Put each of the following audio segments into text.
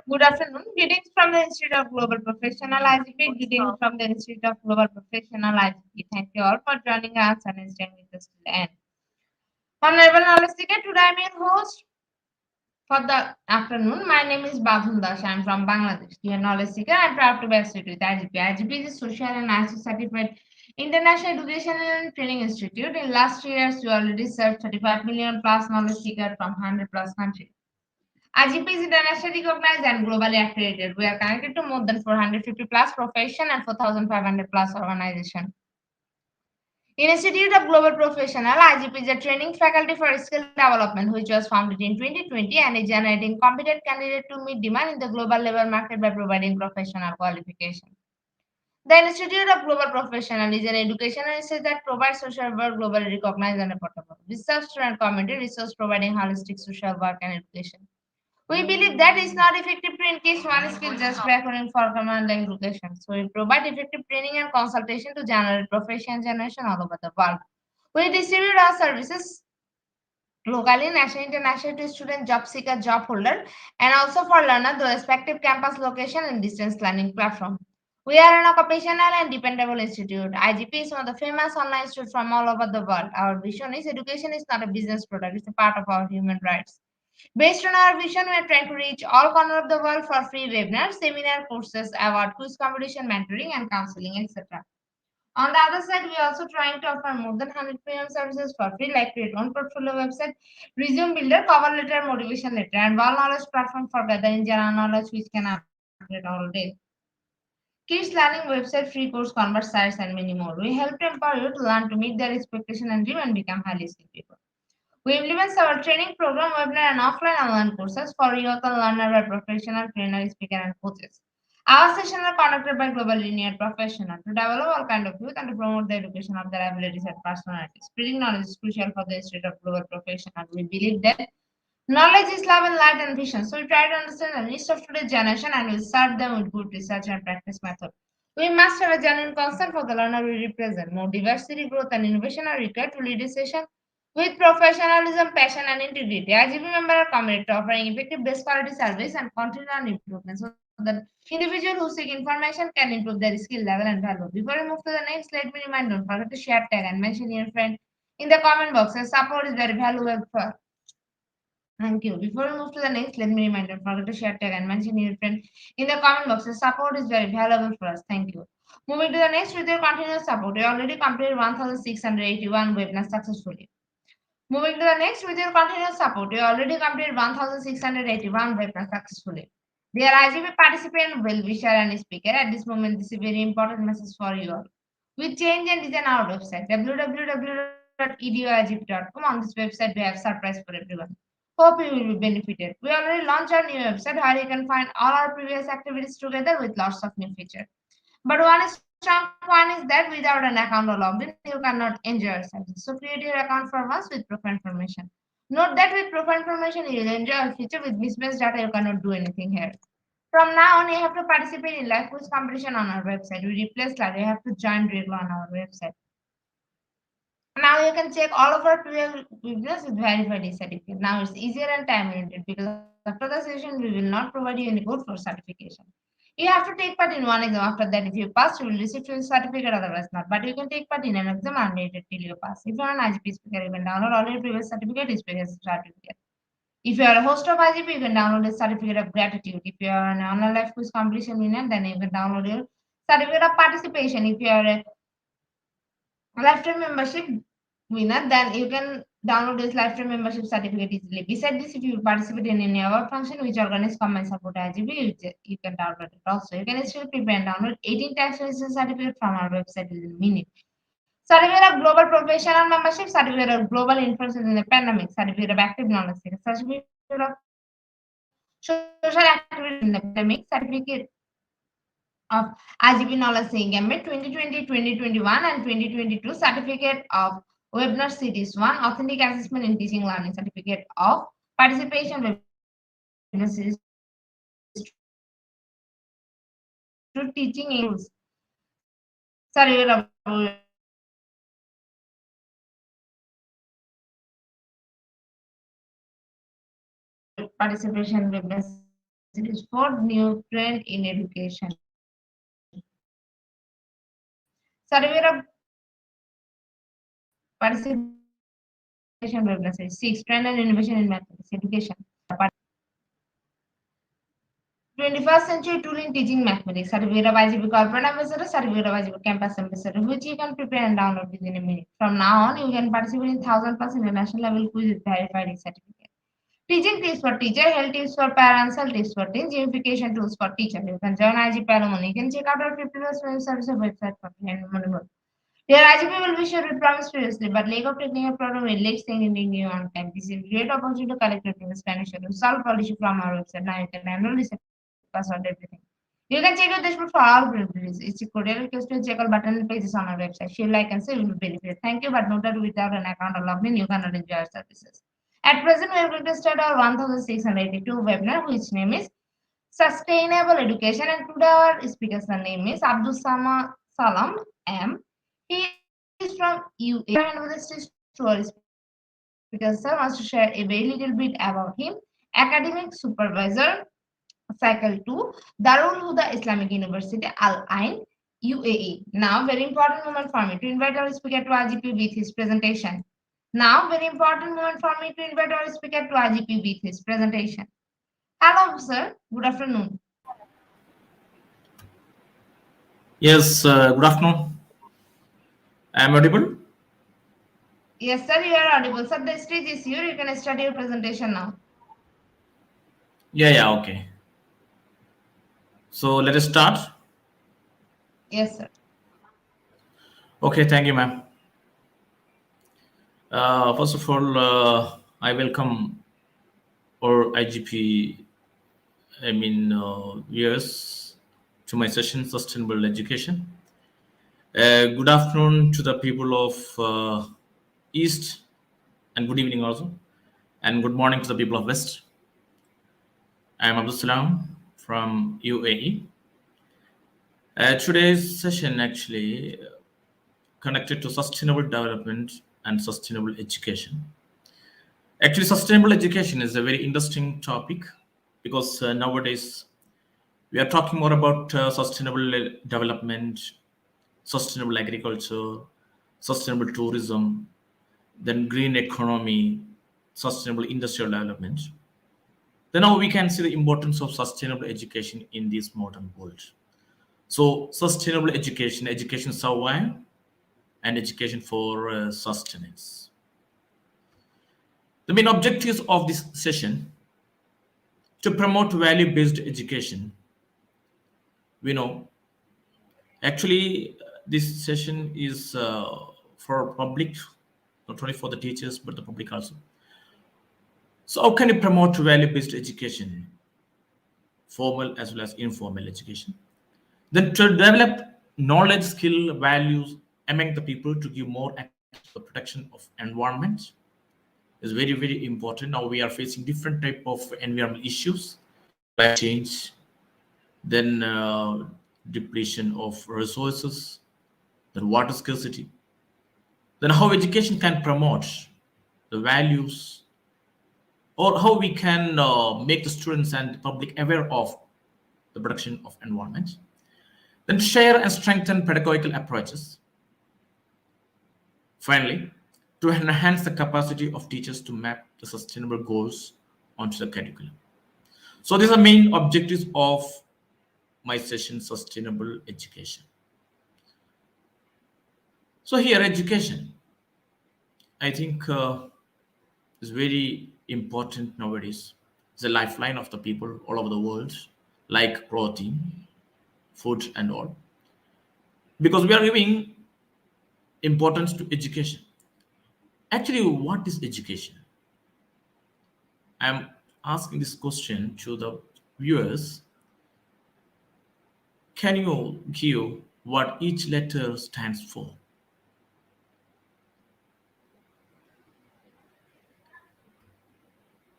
Good afternoon. Greetings from the Institute of Global Professional IGP. Greetings from the Institute of Global Professional IGP. Thank you all for joining us and staying with us till the end. Honorable Knowledge Seeker, today I am your host for the afternoon. My name is Badhun Das. I am from Bangladesh. Dear Knowledge Seeker, I am proud to be associated with IGP. IGP is a social and ISO certified International Education and Training Institute. In last 3 years, we already served 35 million plus knowledge seekers from 100 plus countries. IGP is internationally recognized and globally accredited. We are connected to more than 450 plus profession and 4,500 plus organizations. In Institute of Global Professional, IGP is a training faculty for skill development, which was founded in 2020 and is generating competent candidates to meet demand in the global labor market by providing professional qualification. The Institute of Global Professional is an educational institute that provides social work globally recognized and affordable. Research and community research providing holistic social work and education. We believe that it's not effective to increase one skill just by acquiring for command education. So we provide effective training and consultation to generate profession generation all over the world. We distribute our services locally, national, international to student, job seeker, job holder, and also for learner, the respective campus location and distance learning platform. We are an occupational and dependable institute. IGP is one of the famous online institutes from all over the world. Our vision is education is not a business product, it's a part of our human rights. Based on our vision, we are trying to reach all corners of the world for free webinars, seminar courses, award, quiz competition, mentoring, and counseling, etc. On the other side, we are also trying to offer more than 100 premium services for free, like create own portfolio website, resume builder, cover letter, motivation letter, and one knowledge platform for gathering general knowledge, which can update all day. Kids learning website, free course, convert sites, and many more. We help to empower you to learn to meet their expectation and dream and become highly skilled people. We implement our training program, webinar, and offline online courses for youth and learner by professional trainers, speakers, and coaches. Our sessions are conducted by global linear professionals to develop all kind of youth and to promote the education of their abilities and personalities. Spreading knowledge is crucial for the Institute of Global Professionals. We believe that knowledge is love and light and vision. So we try to understand the needs of today's generation and we serve them with good research and practice method. We must have a genuine concern for the learner we represent. More diversity, growth, and innovation are required to lead a session with professionalism, passion, and integrity. IGP members are committed to offering effective best quality service and continual improvement so that individual who seek information can improve their skill level and value. Before we move to the next, let me remind don't forget to share, tag, and mention your friend in the comment box. Your support is very valuable for. Thank you. Before we move to the next, let me remind don't forget to share, tag, and mention your friend in the comment box. Your support is very valuable for us. Thank you. Moving to the next with your continuous support. You already completed 1681 webinars successfully. Moving to the next with your continuous support. You already completed 1681 webinars successfully. Dear IGP participant, well-wisher and speaker, at this moment, this is a very important message for you all. We change and design our website, www.eduigp.com. On this website, we have surprise for everyone. Hope you will be benefited. We already launched our new website where you can find all our previous activities together with lots of new features. But one strong point is that without an account or login, you cannot enjoy your services. So create your account for once with profile information. Note that with profile information, you will enjoy a feature with mismatched data. You cannot do anything here. From now on, you have to participate in live quiz competition on our website. We replace that. You have to join regular on our website. Now you can check all of our previous webinars with verified certificate. Now it's easier and time limited because after the session, we will not provide you any code for certification. You have to take part in one exam. After that, if you pass, you will receive your certificate, otherwise not. But you can take part in an exam unrelated till you pass. If you are an IGP speaker, you can download all your previous certificate, experience certificate. If you are a host of IGP, you can download a certificate of gratitude. If you are an online life quiz competition winner, then you can download your certificate of participation. If you are a lifetime membership winner, then you can download this lifetime membership certificate easily. Besides this, if you participate in any award function which organizes combined support IGP, you can download it also. You can still prepare and download 18 tax register certificate from our website within a minute. Certificate of global professional membership, certificate of global influences in the pandemic, certificate of active knowledge seeker, certificate of social activity in the pandemic, certificate of IGP Knowledge Gambit 2020, 2021, and 2022, certificate of webinar series 1, authentic assessment in teaching learning, certificate of participation webinar series 2, teaching English, certificate of participation webinar series 4, new trend in education, certificate of participation webinar series 6, trend and innovation in mathematics education. 21st century tool in teaching mathematics, certificate of IGP corporate ambassador, certificate of IGP campus ambassador, which you can prepare and download within a minute. From now on, you can participate in 1000 plus international level quiz with verified certificate. Teaching tips for teacher, health tips for parents, health tips for teens, gamification tools for teacher. You can join IGP alumni. You can check out our 50 plus service website for free and more. Dear IGP will be sure we promised previously, but lack of technical problem will late sending you on time. This is a great opportunity to collect your things, financial to solve all issue from our website. Now you can enroll this password everything. You can check your dashboard for all privileges. It's a cordial request to check all button pages on our website. Share, like, and say will be benefit. Thank you, but note that without an account or login, you cannot enjoy our services. At present, we are going to start our 1682 webinar, which name is Sustainable Education, and today our speaker's name is Abdul Salam M. He is from UAE and with to our speaker sir wants to share a very little bit about him. Academic supervisor, Cycle 2, Darul Huda Islamic University, Al Ain, UAE. Now, very important moment for me to invite our speaker to IGP with his presentation. Now, very important moment for me to invite our speaker to IGP with his presentation. Hello, sir. Good afternoon. Yes, good afternoon. I am audible? Yes, sir, you are audible. Sir, the stage is here. You can start your presentation now. Yeah, okay. So let us start. Yes, sir. Okay, thank you, ma'am. First of all, I welcome our IGP, viewers to my session, Sustainable Education. Good afternoon to the people of East, and good evening also, and good morning to the people of West. I am Abdul Salam from UAE. Today's session actually connected to sustainable development and sustainable education. Actually, sustainable education is a very interesting topic because nowadays we are talking more about sustainable development, sustainable agriculture, sustainable tourism, then green economy, sustainable industrial development. Then now we can see the importance of sustainable education in this modern world. So sustainable education, education survive, and education for sustenance. The main objectives of this session to promote value-based education. We know actually this session is for public, not only for the teachers but the public also. So how can you promote value-based education, formal as well as informal education? Then to develop knowledge, skill, values among the people to give more attention to the protection of environment is very, very important. Now we are facing different type of environmental issues, climate change, then depletion of resources, then water scarcity, then how education can promote the values, or how we can make the students and the public aware of the protection of environment, then share and strengthen pedagogical approaches. Finally, to enhance the capacity of teachers to map the sustainable goals onto the curriculum. So these are main objectives of my session, sustainable education. So here, education, I think is very important nowadays. It's a lifeline of the people all over the world, like protein, food, and all. Because we are giving importance to education. Actually, what is education? I'm asking this question to the viewers. Can you give what each letter stands for?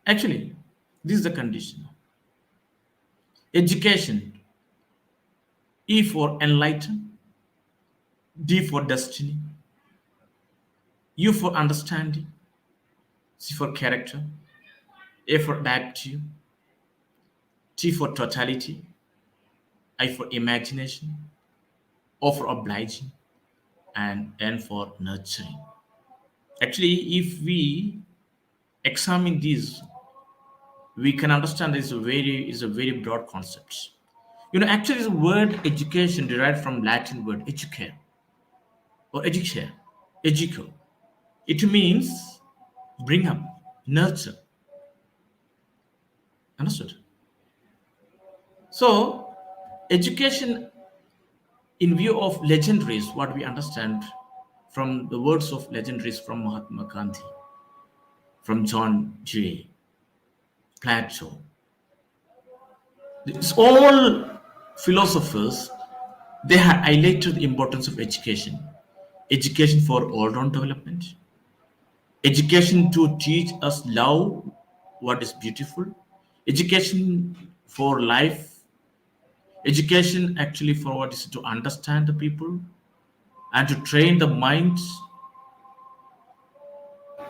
Actually, this is the condition. Education, E for enlighten, D for destiny, U for understanding, C for character, A for adaptive, T for totality, I for imagination, O for obliging, and N for nurturing. Actually, if we examine these, we can understand this is a very broad concept. Actually, the word education derived from Latin word educare or educare, educo. It means bring up, nurture. Understood? So, education in view of legendaries, what we understand from the words of legendaries from Mahatma Gandhi, from John Jay, Plato, it's all philosophers, they have highlighted the importance of education. Education for all-round development, education to teach us love, what is beautiful, education for life, education actually for what is to understand the people and to train the minds.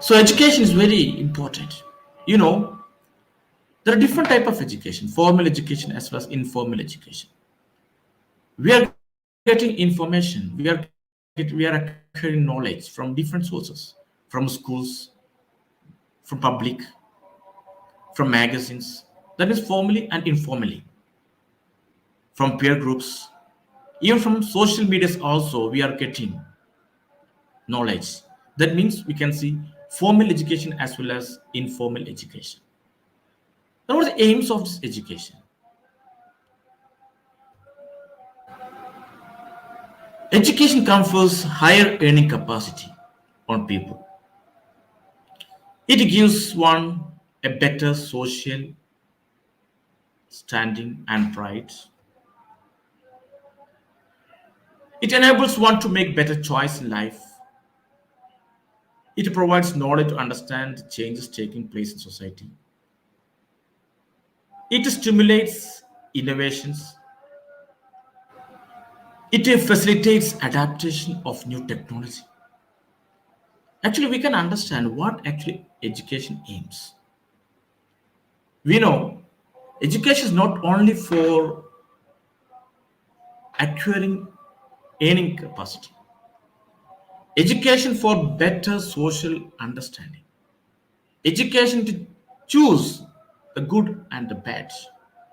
So education is very important. You know, there are different type of education, formal education as well as informal education. We are getting information, we are acquiring knowledge from different sources, from schools, from public, from magazines, that is formally and informally, from peer groups, even from social medias also we are getting knowledge. That means we can see formal education as well as informal education. Now, what are the aims of this education? Education confers higher earning capacity on people. It gives one a better social standing and pride. It enables one to make better choice in life. It provides knowledge to understand the changes taking place in society. It stimulates innovations. It facilitates adaptation of new technology. Actually, we can understand what actually education aims. We know education is not only for acquiring earning capacity, education for better social understanding, education to choose the good and the bad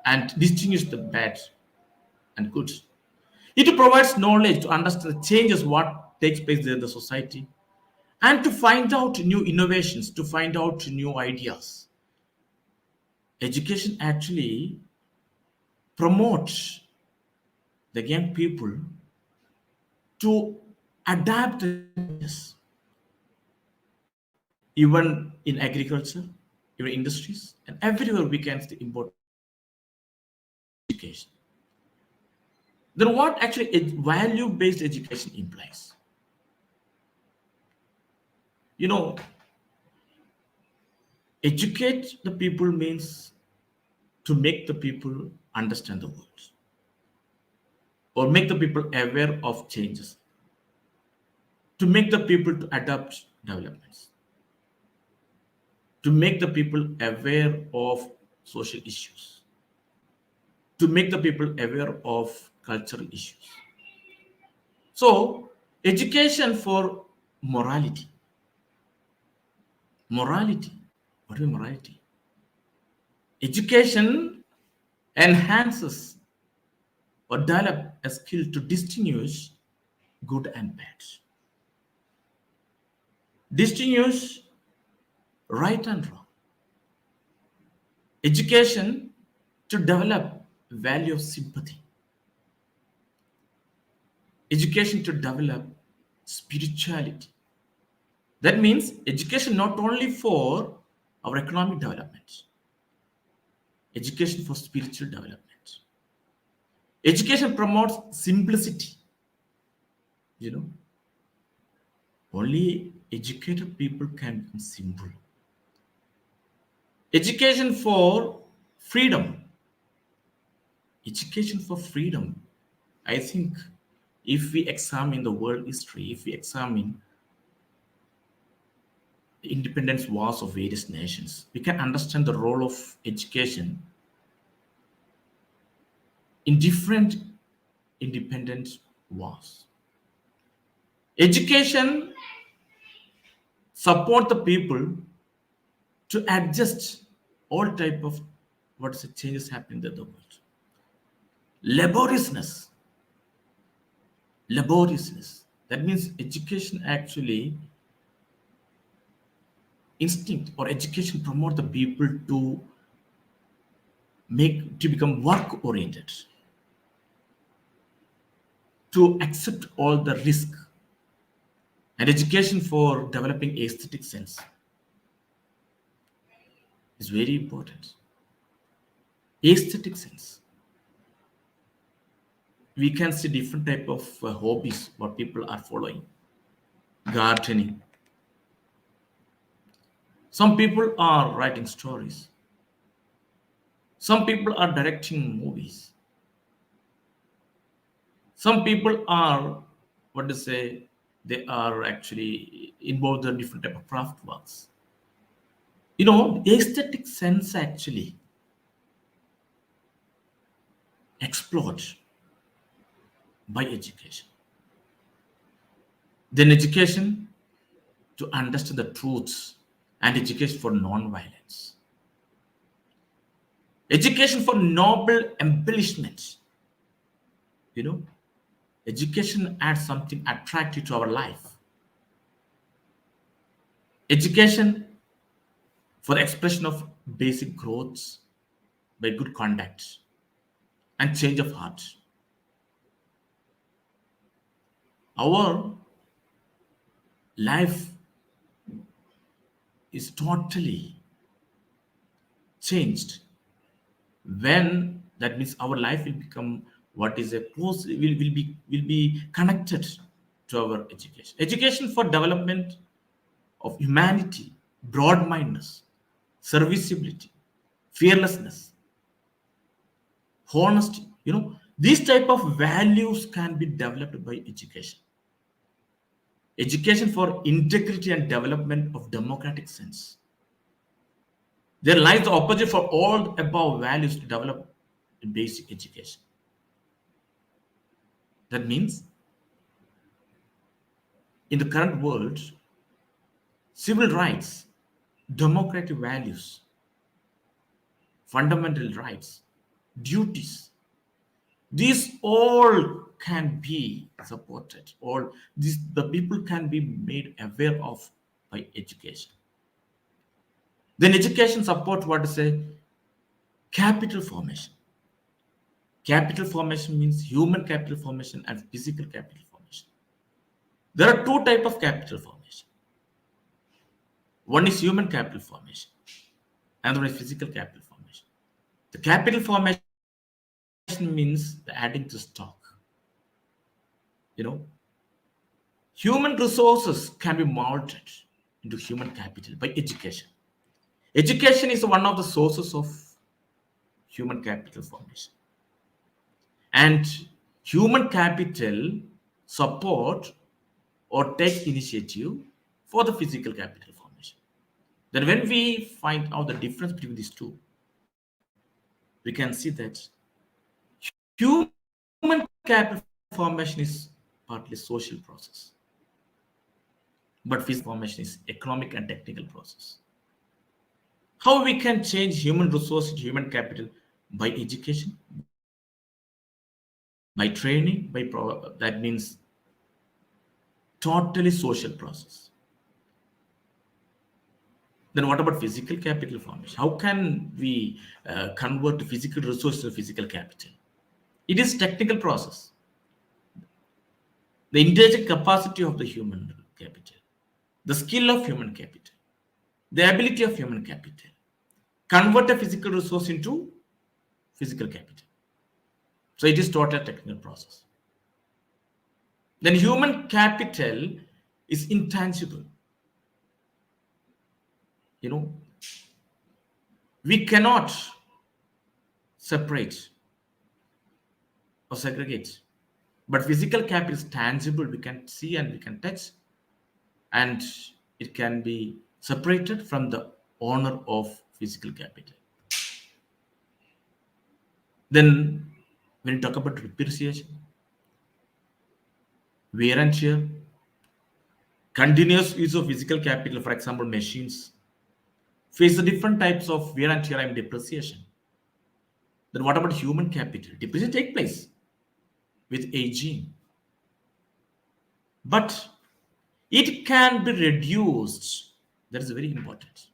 and distinguish the bad and good. It provides knowledge to understand the changes what takes place in the society and to find out new innovations, to find out new ideas. Education actually promotes the young people to adapt the changes, even in agriculture, even industries, and everywhere we can see important education. Then what actually value-based education implies? You know, educate the people means to make the people understand the world or make the people aware of changes, to make the people to adapt developments, to make the people aware of social issues, to make the people aware of cultural issues. So, education for morality. Morality. What is morality? Education enhances or develop a skill to distinguish good and bad, distinguish right and wrong. Education to develop value of sympathy. Education to develop spirituality. That means education not only for our economic development, education for spiritual development. Education promotes simplicity. You know, only educated people can become simple. Education for freedom. Education for freedom. I think if we examine the world history, if we examine the independence wars of various nations, we can understand the role of education in different independent wars. Education support the people to adjust all type of what is the changes happening in the world. Laboriousness. Laboriousness. That means education actually instinct or education promote the people to become work oriented, to accept all the risk, and education for developing aesthetic sense is very important. Aesthetic sense, we can see different type of hobbies what people are following. Gardening, some people are writing stories, some people are directing movies, some people are what to say, they are actually involved in different type of craft works. You know, aesthetic sense actually explored by education. Then education to understand the truths and education for non-violence. Education for noble embellishment. You know, education adds something attractive to our life. Education for the expression of basic growths by good conduct and change of heart. Our life is totally changed when that means our life will become what is a close will be connected to our education for development of humanity, broad-mindedness, serviceability, fearlessness, honesty. You know, these type of values can be developed by education. Education for integrity and development of democratic sense. There lies the opposite for all above values to develop in basic education. That means in the current world, civil rights, democratic values, fundamental rights, duties, these all can be supported, or the people can be made aware of by education. Then education support what is a capital formation. Capital formation means human capital formation and physical capital formation. There are two type of capital formation. One is human capital formation, and one is physical capital formation. The capital formation means the adding to stock. You know, human resources can be molded into human capital by education. Education is one of the sources of human capital formation. And human capital support or takes initiative for the physical capital formation. Then when we find out the difference between these two, we can see that human capital formation is partly social process, but physical formation is economic and technical process. How we can change human resource into human capital? By education, by training, that means totally social process. Then what about physical capital formation? How can we convert physical resources to physical capital? It is technical process. The intellectual capacity of the human capital, the skill of human capital, the ability of human capital, convert a physical resource into physical capital. So it is total technical process. Then human capital is intangible. You know, we cannot separate or segregate. But physical capital is tangible. We can see and we can touch, and it can be separated from the owner of physical capital. Then when you talk about depreciation, wear and tear, continuous use of physical capital, for example, machines, face the different types of wear and tear and depreciation. Then what about human capital? Depreciation takes place with aging, but it can be reduced. That is very important.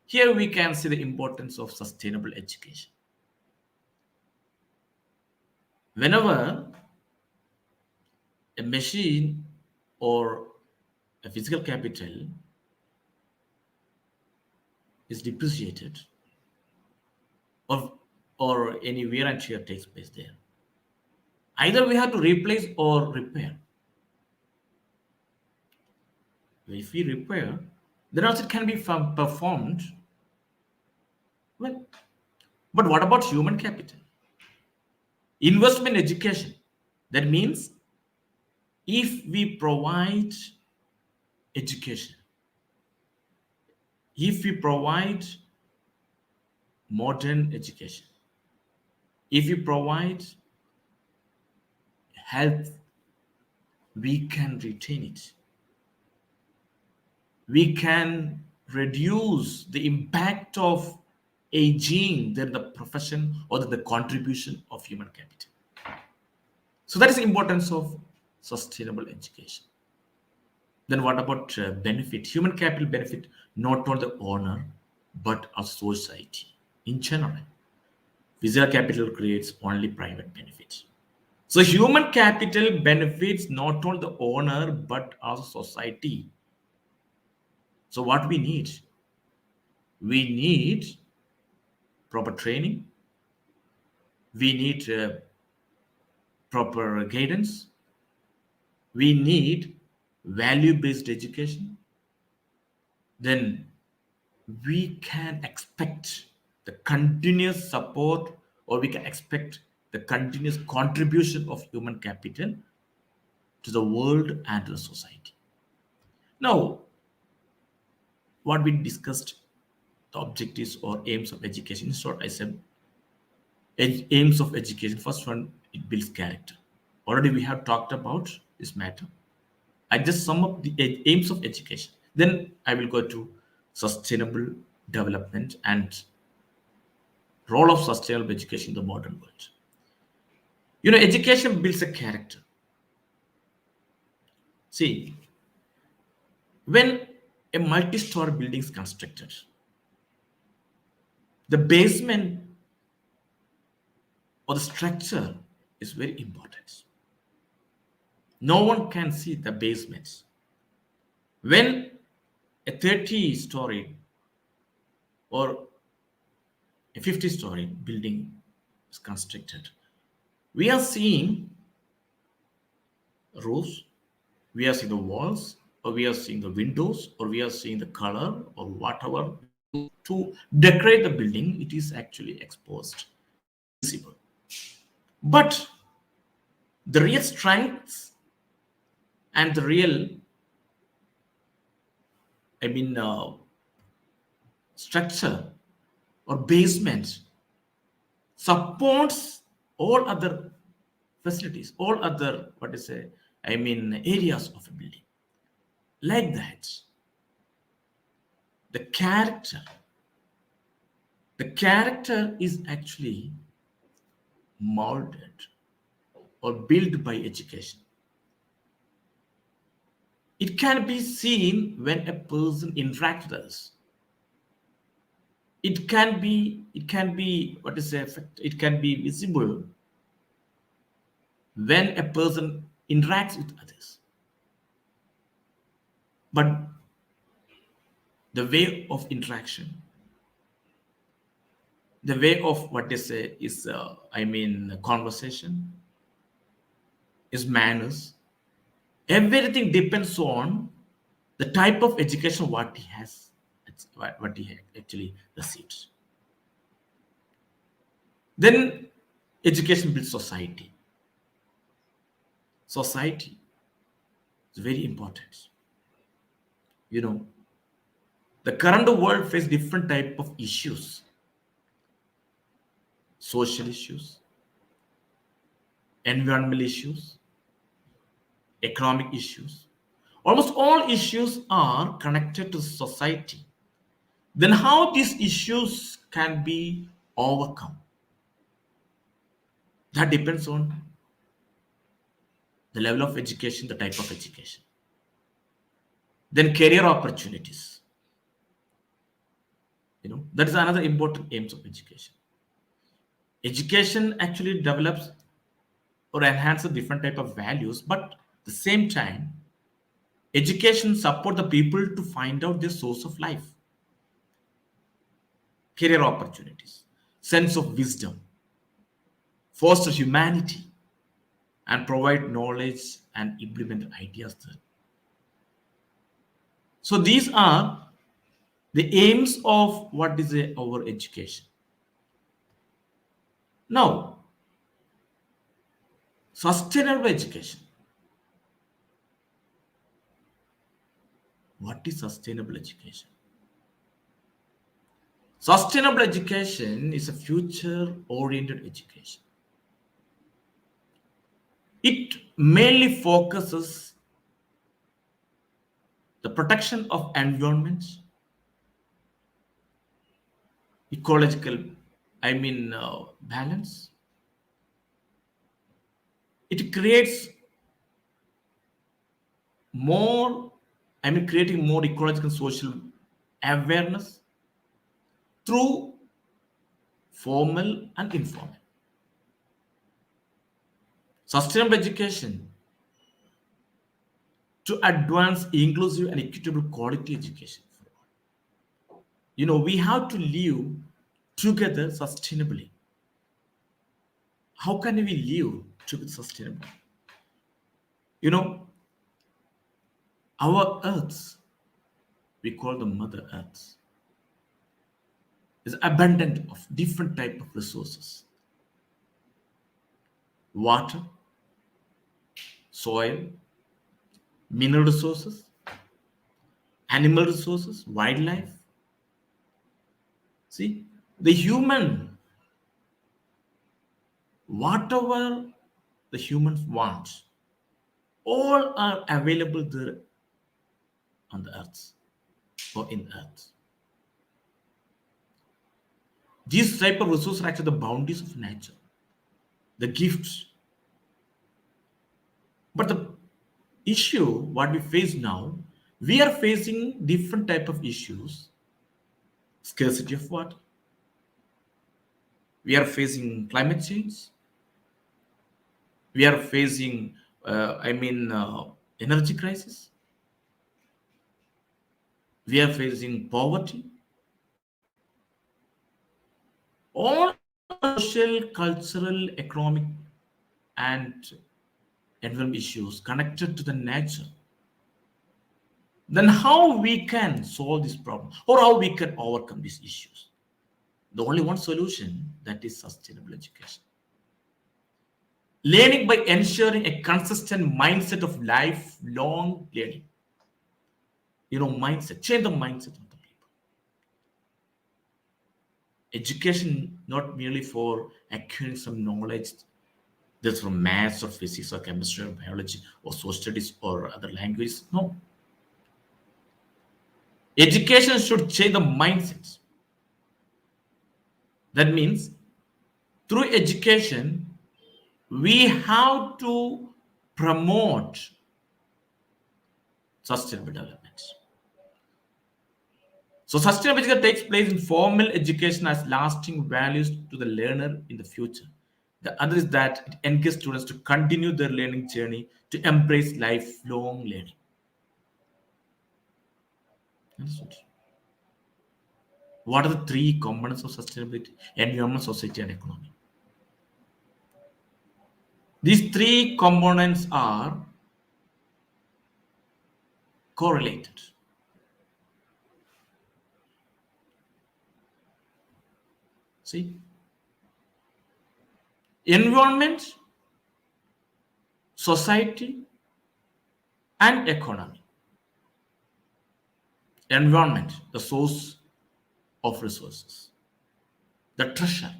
Here we can see the importance of sustainable education. Whenever a machine or a physical capital is depreciated, or any wear and tear takes place there, either we have to replace or repair. If we repair, then also it can be performed well. But what about human capital? Investment in education. That means if we provide education, if we provide modern education, if we provide health, we can retain it. We can reduce the impact of aging than the profession or the contribution of human capital. So that is the importance of sustainable education. Then what about benefit? Human capital benefit not only the owner but a society in general. Physical capital creates only private benefits. So human capital benefits not only the owner but also society. So what we need? We need proper training. We need proper guidance. We need value-based education. Then we can expect the continuous support, or we can expect the continuous contribution of human capital to the world and to the society. Now, what we discussed, the objectives or aims of education. In short, I said aims of education. First one, it builds character. Already we have talked about this matter. I just sum up the aims of education. Then I will go to sustainable development and role of sustainable education in the modern world. Education builds a character. See, when a multi-story building is constructed, the basement or the structure is very important. No one can see the basement. When a 30-story or a 50-story building is constructed, we are seeing roofs, we are seeing the walls, or we are seeing the windows, or we are seeing the color, or whatever to decorate the building. It is actually exposed, visible. But the real strengths and the real, I mean, structure or basement supports all other facilities, all other, what is say, I mean, areas of a building. Like that, the character, the character is actually molded or built by education. It can be seen when a person interacts with us. It can be what is the effect? It can be visible when a person interacts with others. But the way of interaction, the way of what they say is, I mean, conversation, is manners. Everything depends on the type of education what he has, what he actually receives. Then education builds society. Society is very important. You know, the current world faces different type of issues, social issues, environmental issues, economic issues. Almost all issues are connected to society. Then how these issues can be overcome? That depends on the level of education, the type of education. Then career opportunities. That is another important aims of education. Education actually develops or enhances different type of values, but at the same time, education support the people to find out their source of life, career opportunities, sense of wisdom, foster humanity, and provide knowledge and implement ideas there. So these are the aims of what is our education. Now, sustainable education. What is sustainable education? Sustainable education is a future oriented education. It mainly focuses the protection of environment, ecological, I mean, balance. It creates more, I mean, creating more ecological and social awareness through formal and informal. Sustainable education to advance inclusive and equitable quality education. We have to live together sustainably. How can we live together sustainably? You know, our earth, we call the Mother Earth, is abundant of different type of resources: water, soil, mineral resources, animal resources, wildlife. See, the human, whatever the humans want, all are available there on the earth or in earth. These type of resources are actually the boundaries of nature, the gifts. But the issue what we face now, we are facing different type of issues. Scarcity of water, we are facing climate change, we are facing energy crisis, we are facing poverty, all social, cultural, economic, and environmental issues connected to the nature. Then how we can solve this problem or how we can overcome these issues? The only one solution, that is sustainable education. Learning by ensuring a consistent mindset of lifelong learning. Mindset, change the mindset of the people. Education not merely for acquiring some knowledge that's from maths or physics or chemistry or biology or social studies or other languages. No. Education should change the mindset. That means through education, we have to promote sustainable development. So sustainable education takes place in formal education as lasting values to the learner in the future. The other is that it encourages students to continue their learning journey to embrace lifelong learning. Understood? What are the three components of sustainability? Environment, society, and economy. These three components are correlated. See? Environment, society, and economy. Environment, the source of resources, the treasure.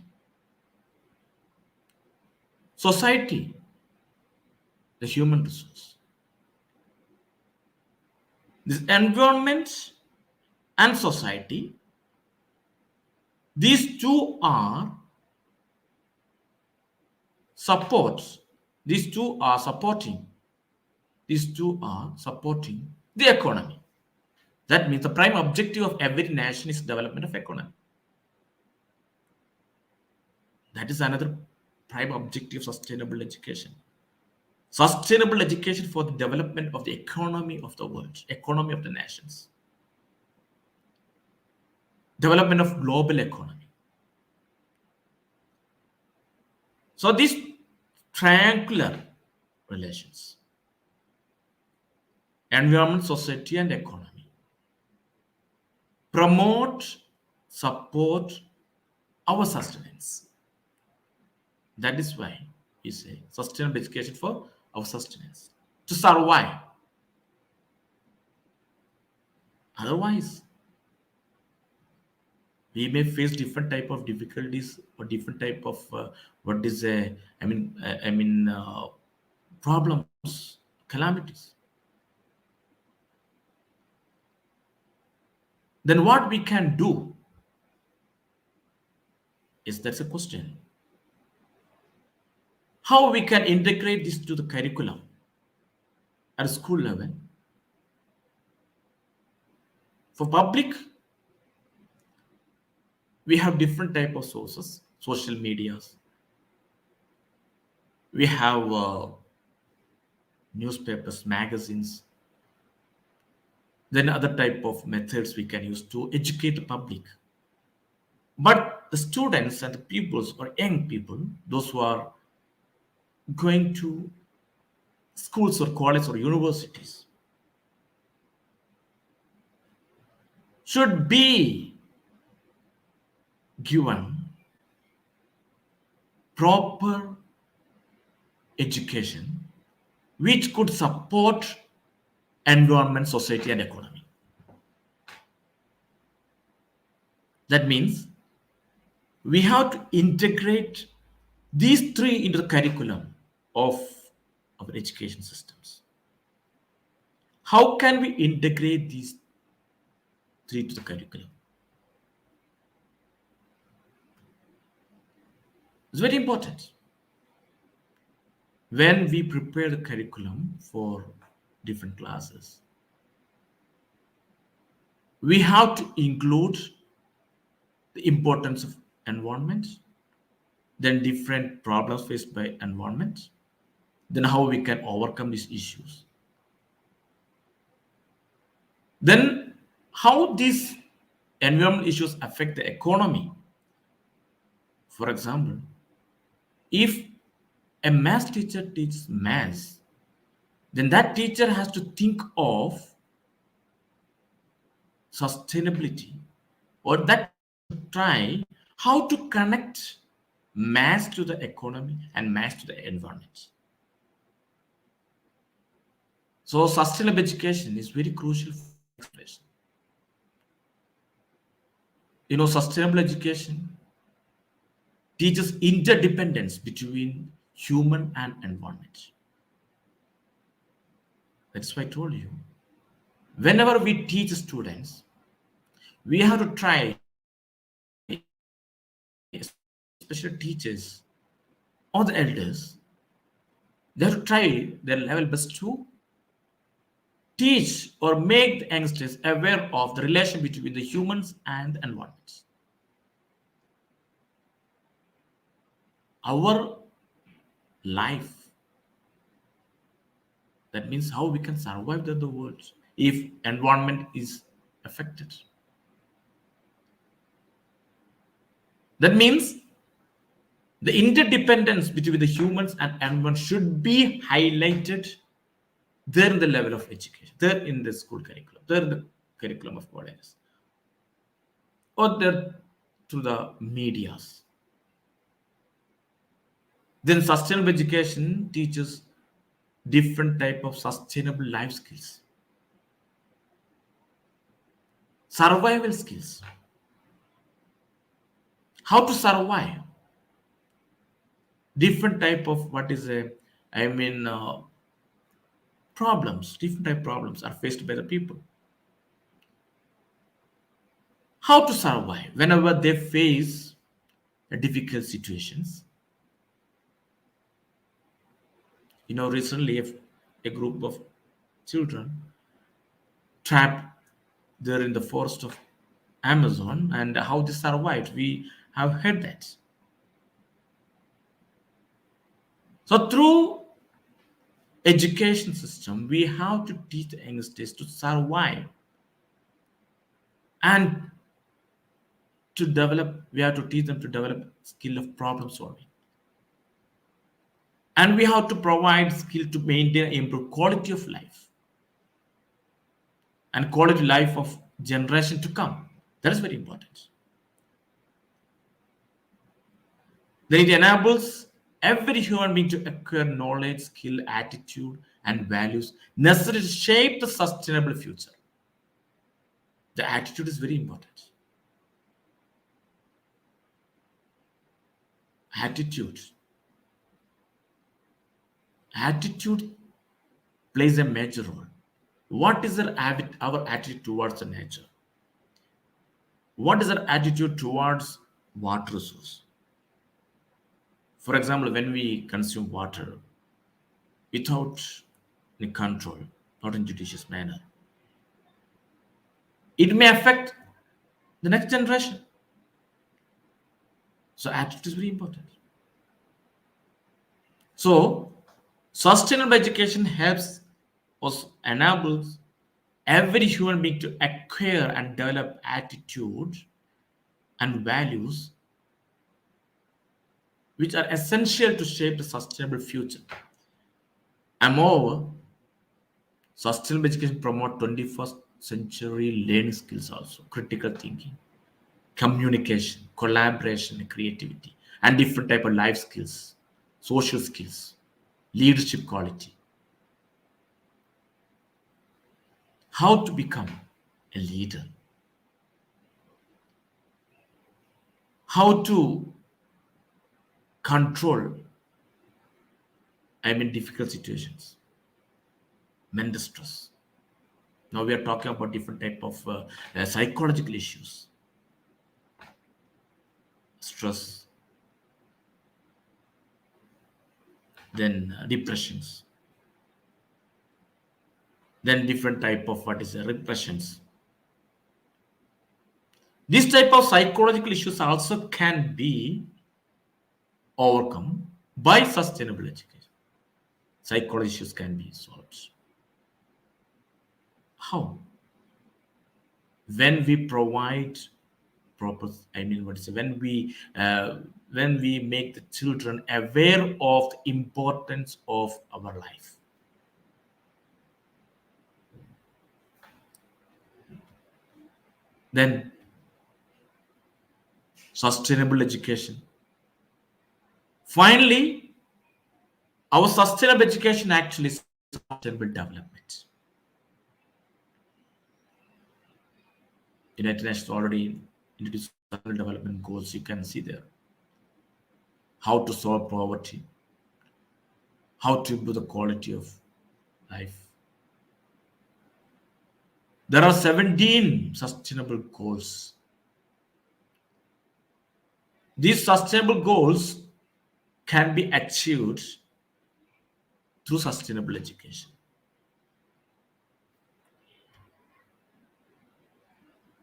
Society, the human resource. This environment and society, these two are supports. These two are supporting. These two are supporting the economy. That means the prime objective of every nation is development of economy. That is another prime objective of sustainable education. Sustainable education for the development of the economy of the world, economy of the nations, development of global economy. So these triangular relations, environment, society, and economy, promote, support our sustenance. That is why we say sustainable education for our sustenance, to survive. Otherwise, we may face different type of difficulties or different type of problems, calamities. Then what we can do is, that's a question. How we can integrate this to the curriculum at a school level? For public, we have different type of sources, social medias. We have newspapers, magazines. Then other type of methods we can use to educate the public. But the students and the pupils or young people, those who are going to schools or colleges or universities, should be given proper education which could support environment, society, and economy. That means we have to integrate these three into the curriculum of our education systems. How can we integrate these three to the curriculum? It's very important. when we prepare the curriculum for different classes, we have to include the importance of environment, then different problems faced by environment, then how we can overcome these issues, then how these environmental issues affect the economy. For example, if a math teacher teaches maths, then that teacher has to think of sustainability, or that try how to connect maths to the economy and maths to the environment. So sustainable education is very crucial for expression. Sustainable education teaches interdependence between human and environment. That's why I told you, whenever we teach students, we have to try, especially teachers or the elders, they have to try their level best to teach or make the youngsters aware of the relation between the humans and the environment. Our life, that means how we can survive in the world if environment is affected. That means the interdependence between the humans and environment should be highlighted there in the level of education, there in the school curriculum, there in the curriculum of colleges, or there through the medias. Then sustainable education teaches different type of sustainable life skills, survival skills, how to survive, different type of problems, different type of problems are faced by the people, how to survive whenever they face difficult situations. Recently a group of children trapped there in the forest of Amazon, and how they survived, we have heard that. So through education system, we have to teach the youngsters to survive and to develop, we have to teach them to develop skill of problem solving, and we have to provide skill to maintain improve quality of life and quality life of generation to come. That is very important. Then it enables every human being to acquire knowledge, skill, attitude, and values necessary to shape the sustainable future. The attitude is very important. Attitude. Attitude plays a major role. What is our attitude towards the nature? What is our attitude towards water resource? For example, when we consume water without any control, not in judicious manner, it may affect the next generation. So attitude is very important. So sustainable education helps us, enables every human being to acquire and develop attitude and values which are essential to shape the sustainable future. And moreover, sustainable education promote 21st century learning skills also, critical thinking, communication, collaboration, and creativity, and different type of life skills, social skills, leadership quality. How to become a leader, how to control, difficult situations, mental stress. Now we are talking about different type of psychological issues, stress, then depressions, then different type of repressions. This type of psychological issues also can be overcome by sustainable education. Psychological issues can be solved. How? When we provide proper, when we make the children aware of the importance of our life. Then sustainable education. Finally, our sustainable education actually is sustainable development. United Nations already introduced sustainable development goals. You can see there how to solve poverty, how to improve the quality of life. There are 17 sustainable goals. These sustainable goals can be achieved through sustainable education.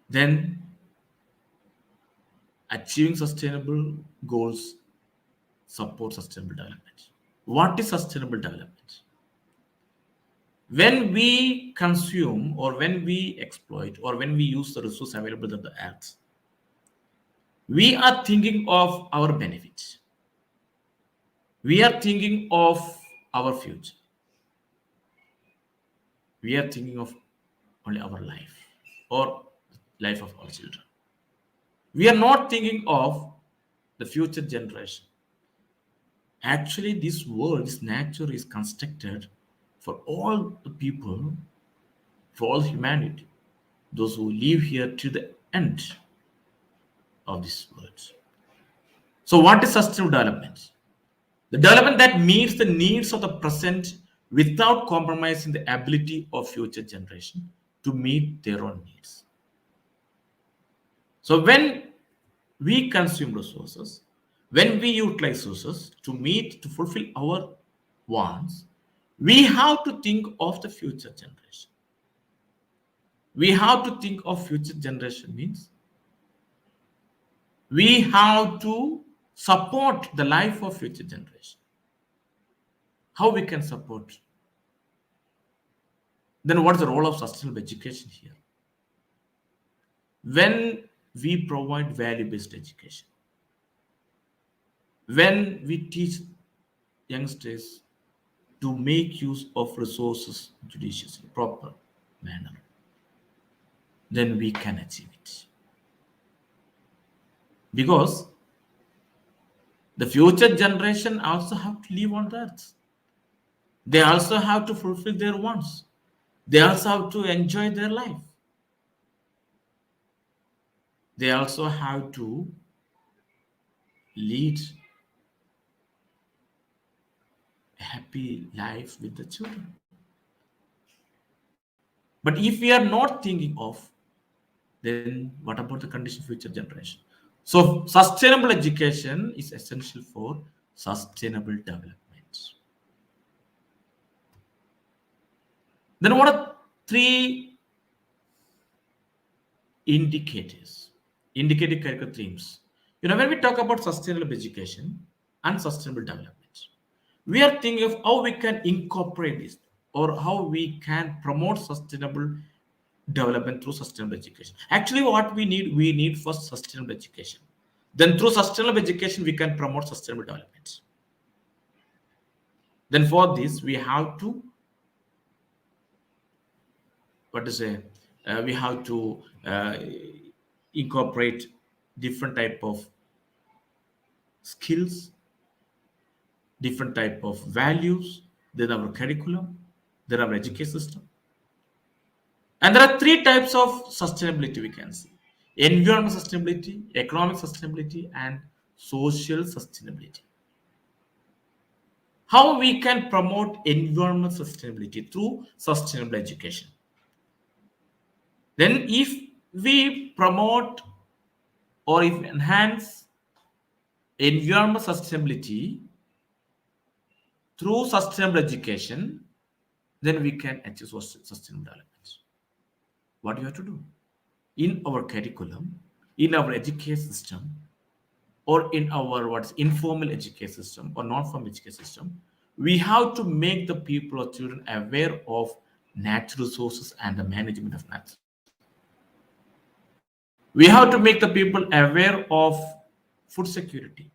Then achieving sustainable goals support sustainable development. What is sustainable development? When we consume or when we exploit or when we use the resource available on the earth, we are thinking of our benefits. We are thinking of our future. We are thinking of only our life or life of our children. We are not thinking of the future generation. Actually, this world, this nature is constructed for all the people, for all humanity, those who live here to the end of this world. So, what is sustainable development? The development that meets the needs of the present without compromising the ability of future generation to meet their own needs. So, when we consume resources, when we utilize resources to fulfill our wants, we have to think of the future generation. We have to think of future generation means we have to support the life of future generation. How we can support? Then what is the role of sustainable education here? When we provide value-based education, when we teach youngsters to make use of resources judiciously, proper manner, then we can achieve it. Because the future generation also have to live on the earth. They also have to fulfill their wants. They also have to enjoy their life. They also have to lead a happy life with the children. But if we are not thinking of, then what about the condition of future generation? So sustainable education is essential for sustainable development. Then what are three indicators, indicative character themes? When we talk about sustainable education and sustainable development, we are thinking of how we can incorporate this or how we can promote sustainable development through sustainable education. Actually, what we need first sustainable education. Then through sustainable education, we can promote sustainable development. Then for this, we have to, we have to incorporate different type of skills, different type of values, then our curriculum, then our education system. And there are three types of sustainability we can see: environmental sustainability, economic sustainability, and social sustainability. How we can promote environmental sustainability through sustainable education? Then if we promote or if enhance environmental sustainability, through sustainable education, then we can achieve sustainable development. What do you have to do? In our curriculum, in our education system, or in our what's informal education system or non-formal education system, we have to make the people or children aware of natural resources and the management of nature. We have to make the people aware of food security.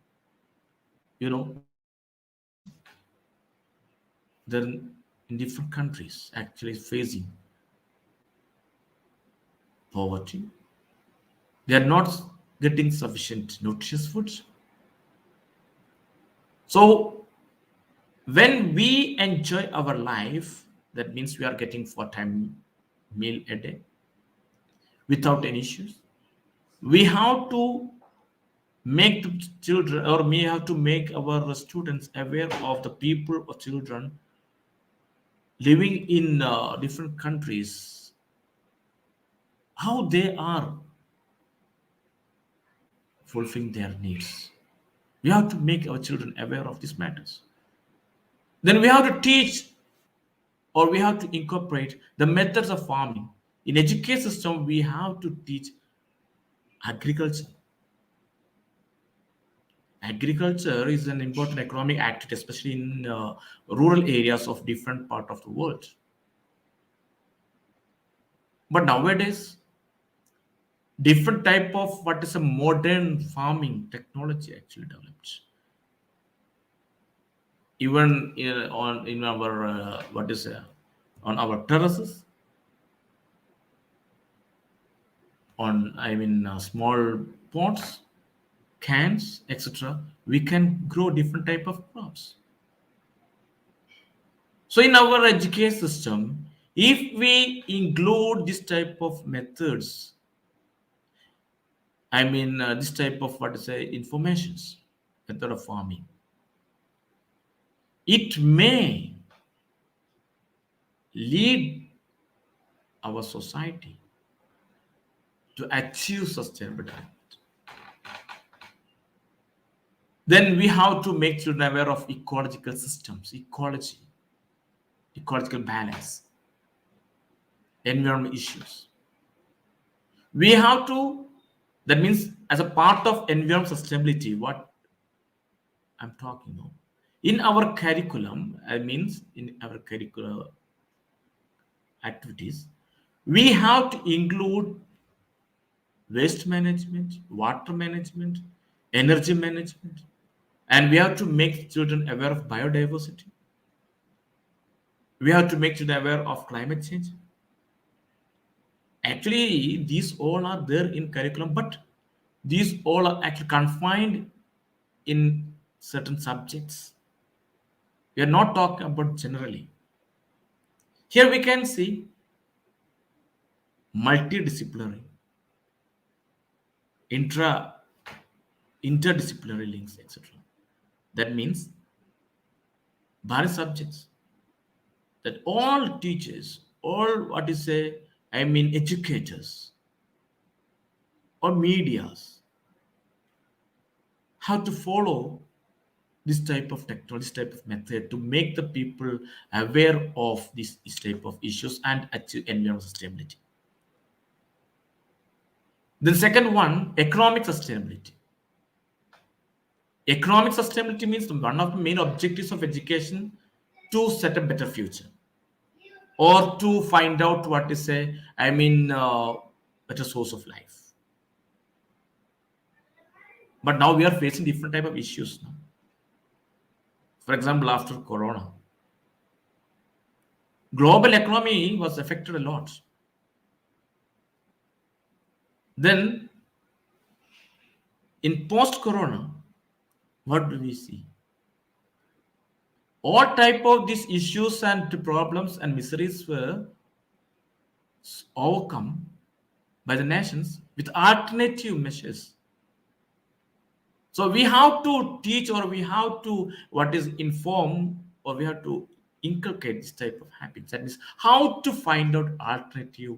Then in different countries actually facing poverty. They are not getting sufficient nutritious foods. So when we enjoy our life, that means we are getting 4 time meal a day without any issues. We have to make the children, or we have to make our students aware of the people or children living in different countries, how they are fulfilling their needs. We have to make our children aware of these matters. Then we have to teach, or we have to incorporate the methods of farming. In education system, we have to teach agriculture. Agriculture is an important economic activity, especially in rural areas of different part of the world. But nowadays, different type of what is a modern farming technology actually developed. Even in our on our terraces, on small pots, cans, etc. We can grow different type of crops. So in our education system, if we include this type of methods, this type of informations, method of farming, it may lead our society to achieve sustainable development. Then we have to make children aware of ecological systems, ecological balance, environment issues. We have to, that means as a part of environment sustainability, what I'm talking about. In our curriculum, in our curricular activities, we have to include waste management, water management, energy management, and we have to make children aware of biodiversity. We have to make children aware of climate change. Actually, these all are there in curriculum, but these all are actually confined in certain subjects. We are not talking about generally. Here we can see multidisciplinary, interdisciplinary links, etc. That means various subjects that all teachers, all educators or medias have to follow this type of technology, this type of method to make the people aware of this type of issues and achieve environmental sustainability. The second one, economic sustainability. Economic sustainability means one of the main objectives of education to set a better future, or to find out better source of life. But now we are facing different type of issues now. For example, after Corona, global economy was affected a lot. Then, in post-Corona, what do we see? All type of these issues and problems and miseries were overcome by the nations with alternative measures. So we have to teach, or we have to inform, or we have to inculcate this type of habits. That is how to find out alternative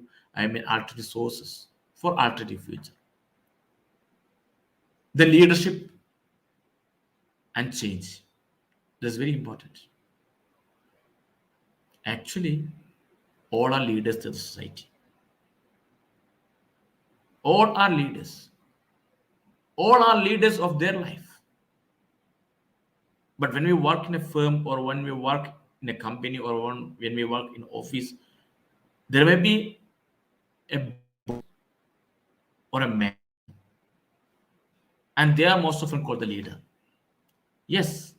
sources for alternative future. The leadership and change. That's very important. Actually, all are leaders to the society. All are leaders. All are leaders of their life. But when we work in a firm or when we work in a company or when we work in office, there may be a boss or a man, and they are most often called the leader. Yes.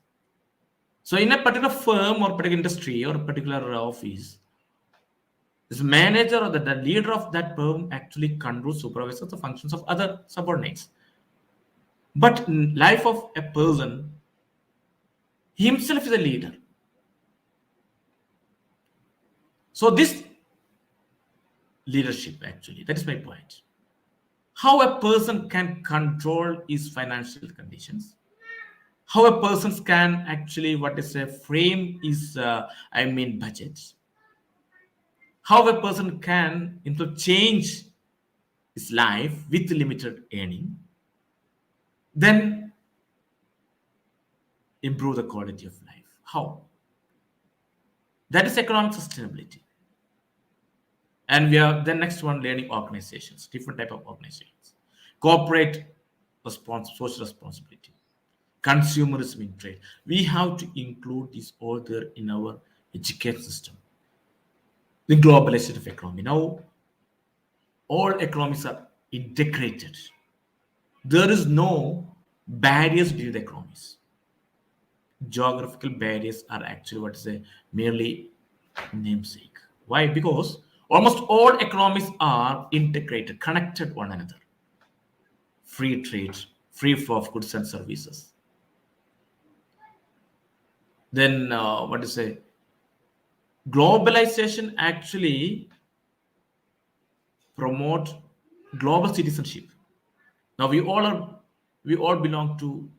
So in a particular firm or particular industry or a particular office, this manager or the leader of that firm actually controls, supervises the functions of other subordinates. But in life of a person, he himself is a leader. So this leadership actually, that is my point. How a person can control his financial conditions, how a person can actually what is a frame his budgets, how a person can change his life with limited earning, then improve the quality of life. How? That is economic sustainability. And we are the next one, learning organizations, different type of organizations, corporate social responsibility, consumerism in trade. We have to include this all there in our education system. The globalization of economy. Now, all economies are integrated. There is no barriers between the economies. Geographical barriers are actually what is a merely namesake. Why? Because almost all economies are integrated, connected one another. Free trade, free flow of goods and services. Then what to say? Globalization actually promote global citizenship. Now we all belong to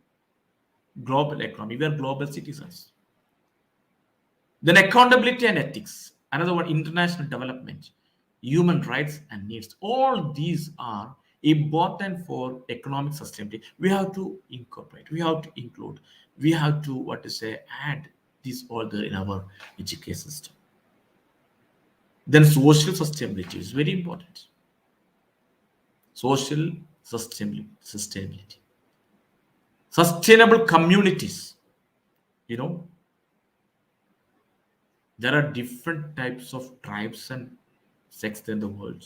global economy. We are global citizens. Then accountability and ethics. Another one, international development, human rights and needs. All these are important for economic sustainability. We have to incorporate, we have to include, we have to add this order in our education system. Then social sustainability is very important. Social sustainability. Sustainable communities. You know, there are different types of tribes and sects in the world.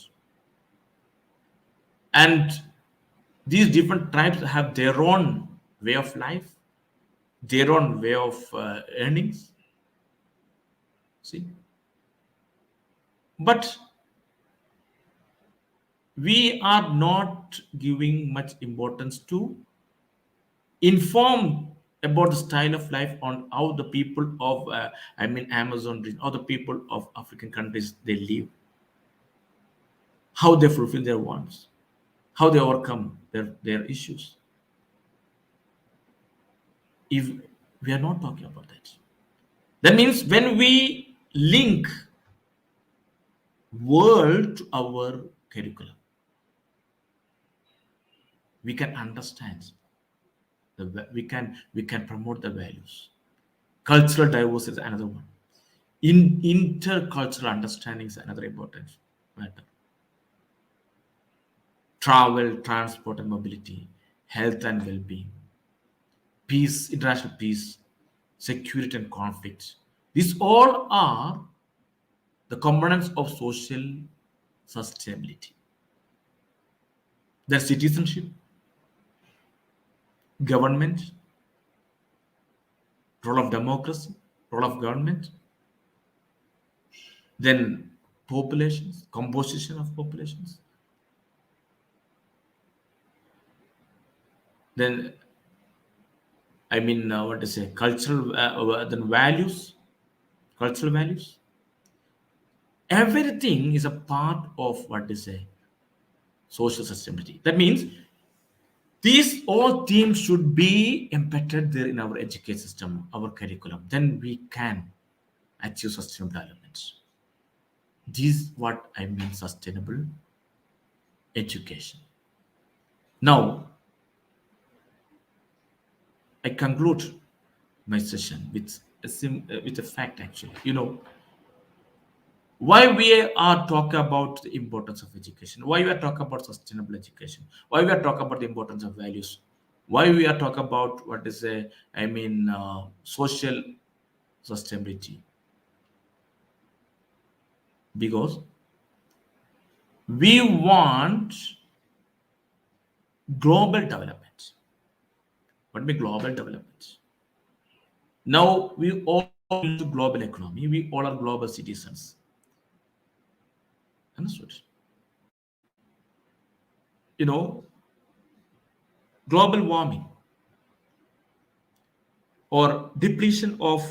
And these different tribes have their own way of life, their own way of earnings. See, but we are not giving much importance to inform about the style of life on how the people of Amazon region or the people of African countries they live, how they fulfill their wants, how they overcome their issues. If we are not talking about that, that means when we link world to our curriculum, we can understand we can promote the values. Cultural diversity is another one. Intercultural understanding is another important matter. Travel, transport and mobility, health and well-being, peace, international peace, security and conflict. These all are the components of social sustainability. Their citizenship, government, role of democracy, role of government, then populations, composition of populations, then what to say, cultural, then values, cultural values. Everything is a part of what to say, social sustainability. That means these all themes should be embedded there in our education system, our curriculum. Then we can achieve sustainable development. This is what I mean sustainable education. Now, I conclude my session with with a fact. Actually, Why we are talking about the importance of education, why we are talking about sustainable education, why we are talking about the importance of values, why we are talking about what is a social sustainability, because we want global development. What mean global development? Now we all belong to global economy, we all are global citizens. Understood? You know, global warming or depletion of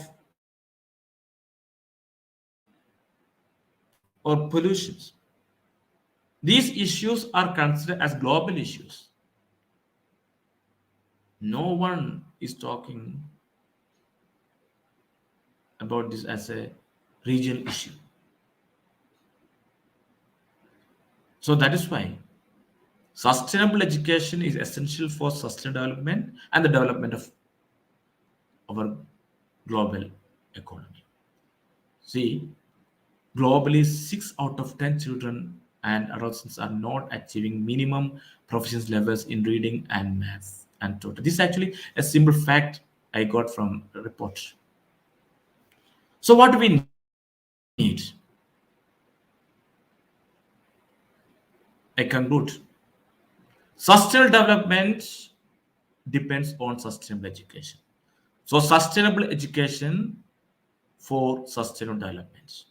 or pollutions. These issues are considered as global issues. No one is talking about this as a regional issue. So that is why sustainable education is essential for sustainable development and the development of our global economy. See, globally, 6 out of 10 children and adolescents are not achieving minimum proficiency levels in reading and math and total. This is actually a simple fact I got from a report. So, what do we need? I conclude sustainable development depends on sustainable education. So, sustainable education for sustainable development,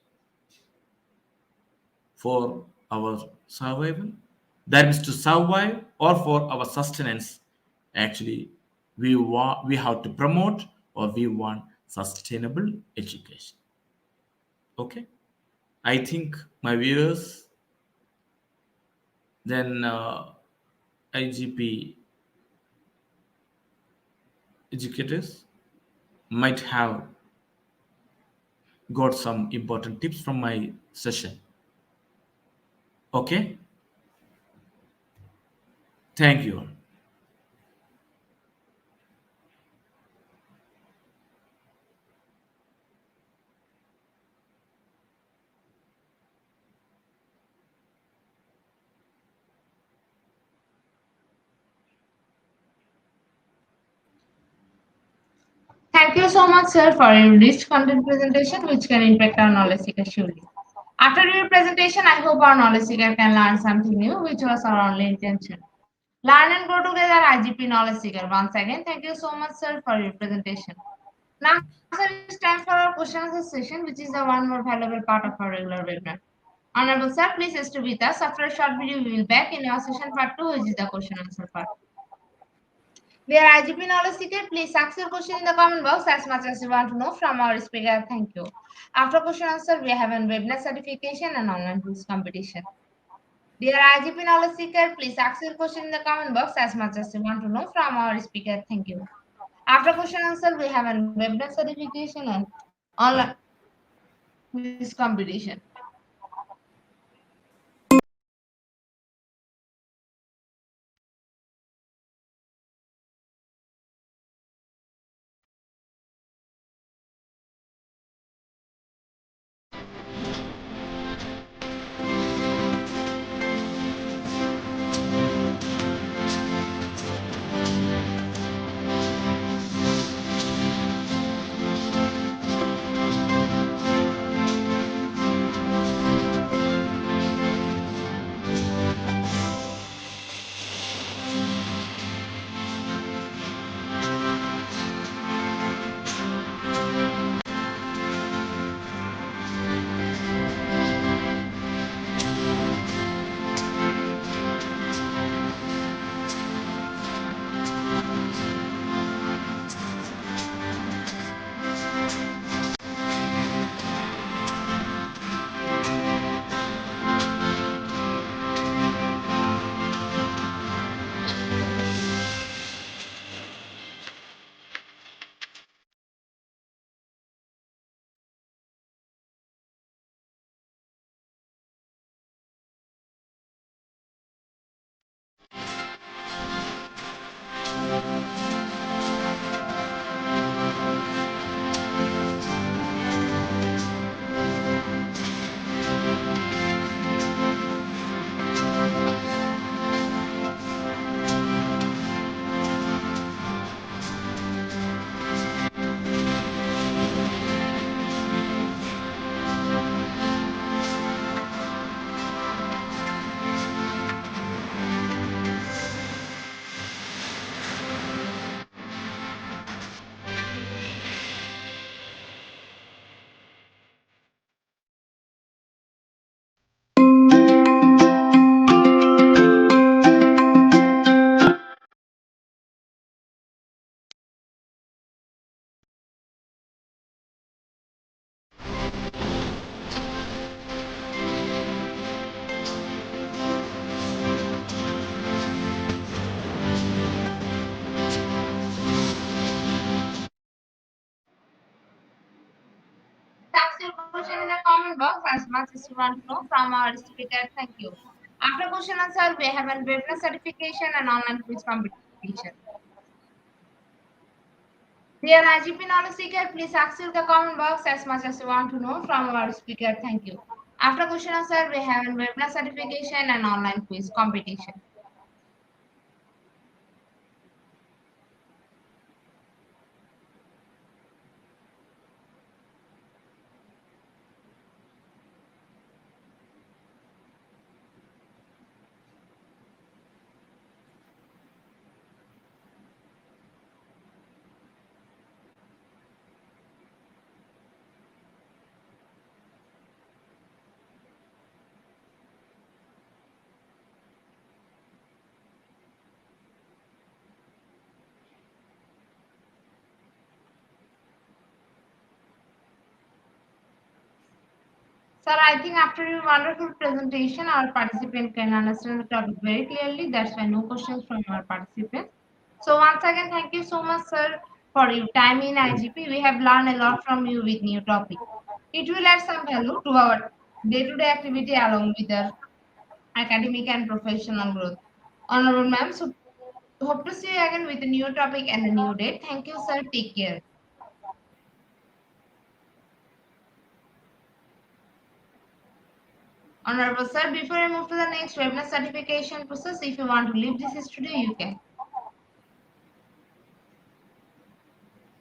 for our survival, that is to survive or for our sustenance. Actually, we have to promote or we want sustainable education. Okay, I think my viewers, then IGP educators might have got some important tips from my session. Okay, thank you all. Thank you so much, sir, for your rich content presentation, which can impact our knowledge seeker surely. After your presentation, I hope our knowledge seeker can learn something new, which was our only intention. Learn and grow together, IGP Knowledge Seeker. Once again, thank you so much, sir, for your presentation. Now, sir, it's time for our question answer session, which is the one more valuable part of our regular webinar. Honorable sir, please stay with us. After a short video, we will back in our session part 2, which is the question answer part. Dear IGP Knowledge Seeker, please ask your question in the comment box as much as you want to know from our speaker. Thank you. After question answer, we have a webinar certification and online quiz competition. Dear IGP Knowledge Seeker, please ask your question in the comment box as much as you want to know from our speaker. Thank you. After question answer, we have a webinar certification and online quiz competition. comment box as much as you want to know from our speaker. Thank you. After question answer, we have a webinar certification and online quiz competition. Dear IGP knowledge seeker, please ask in the comment box as much as you want to know from our speaker. Thank you. After question answer, we have a webinar certification and online quiz competition. Sir, I think after your wonderful presentation, our participant can understand the topic very clearly. That's why no questions from our participants. So once again, thank you so much, sir, for your time in IGP. We have learned a lot from you with new topic. It will add some value to our day-to-day activity along with our academic and professional growth. Honorable ma'am, so hope to see you again with a new topic and a new date. Thank you, sir. Take care. Honorable sir, before I move to the next webinar certification process, if you want to leave this studio, you can.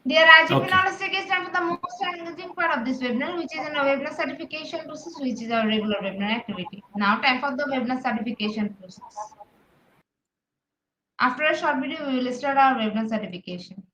Dear IGP Okay. knowledge seeker, it's time for the most challenging part of this webinar, which is a webinar certification process, which is our regular webinar activity. Now, time for the webinar certification process. After a short video, we will start our webinar certification.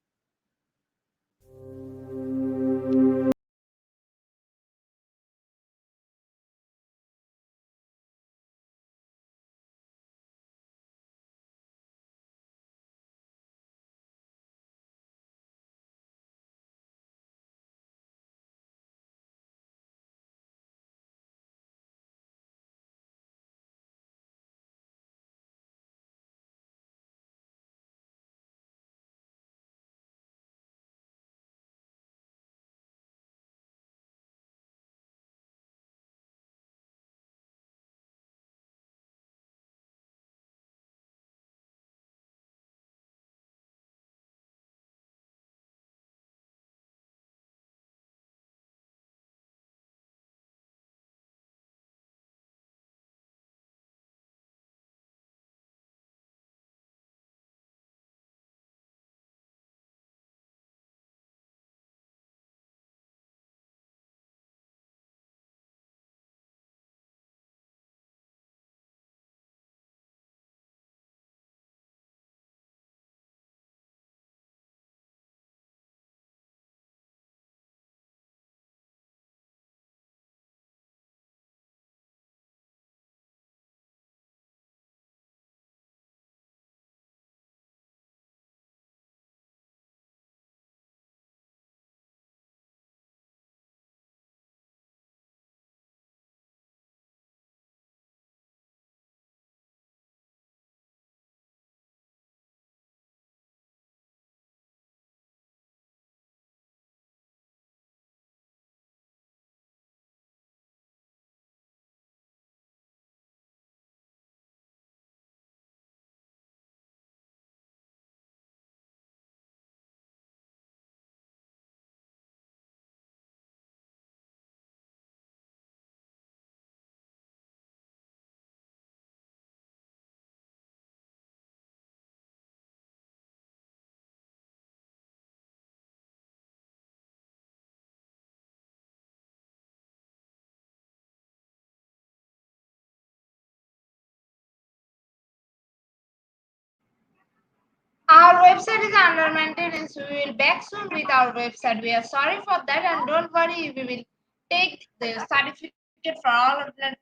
Our website is under maintenance. We will back soon with our website. We are sorry for that, and don't worry, we will take the certificate for all of that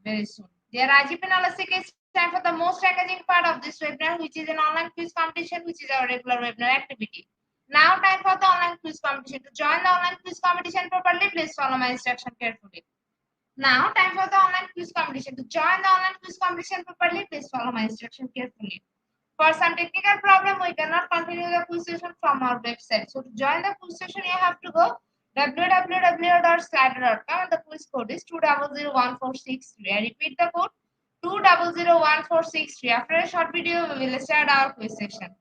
very soon. Dear IGP knowledge seeker, it's time for the most engaging part of this webinar, which is an online quiz competition, which is our regular webinar activity. Now, time for the online quiz competition. To join the online quiz competition properly, please follow my instruction carefully. Now, time for the online quiz competition. To join the online quiz competition properly, please follow my instruction carefully. For some technical problem, we cannot continue the quiz session from our website. So to join the quiz session, you have to go www.slider.com and the quiz code is 200146. I repeat the code 200146. After a short video, we will start our quiz session.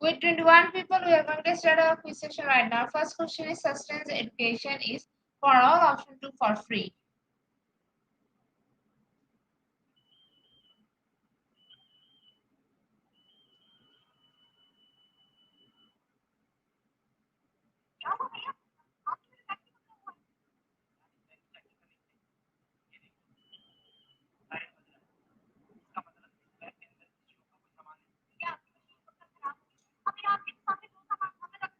With 21 people, we are going to start our quiz session right now. First question is sustains education is for all, option 2 for free.